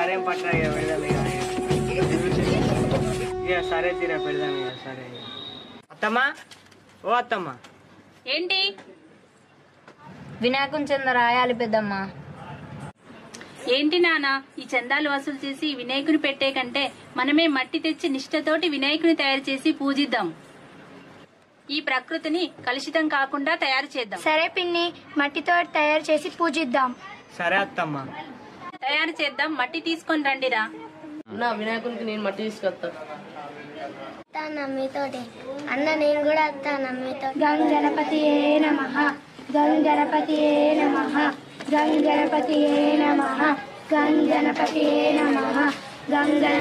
సరే పట్ల పెడదాం ఇక సరే తీరా పెడదాం ఇక సరే అత్తమ్మా ఓ అత్తమ్మా ఏంటి వినాయకుని చంద రాయాలి పెద్దమ్మ. ఏంటి నాన్న ఈ చందాలు వసూలు చేసి వినాయకుని పెట్టే కంటే మనమే మట్టి తెచ్చి నిష్ఠతోటి వినాయకుని తయారు చేసి పూజిద్దాం. ఈ ప్రకృతిని కలుషితం కాకుండా తయారు చేద్దాం. సరే పిన్ని, మట్టితో తయారు చేసి పూజిద్దాం. సరే అత్తమ్మా తయారు చేద్దాం. మట్టి తీసుకొని రండిరా. నా వినాయకునికి నేను మట్టి తీసుకొస్తా. నమ్మితోటి అన్న నేను కూడా వస్తా నమ్మితో. గంగణపతియే నమః, గంగణపతియే నమః, గంగణపతియే నమః, గంగణపతియే నమః, గంగణ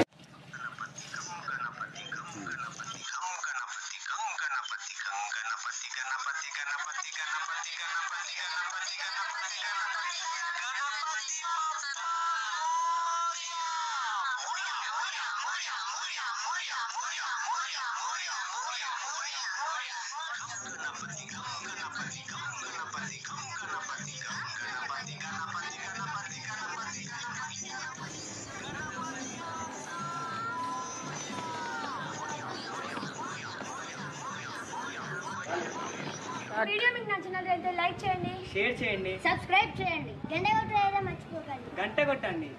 వీడియో మీకు నచ్చినట్లయితే లైక్ చేయండి, షేర్ చేయండి, సబ్స్క్రైబ్ చేయండి, గంట కొట్టడం మర్చిపోకండి. గంట కొట్టండి.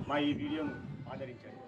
మా ఈ వీడియోను ఆదరించండి.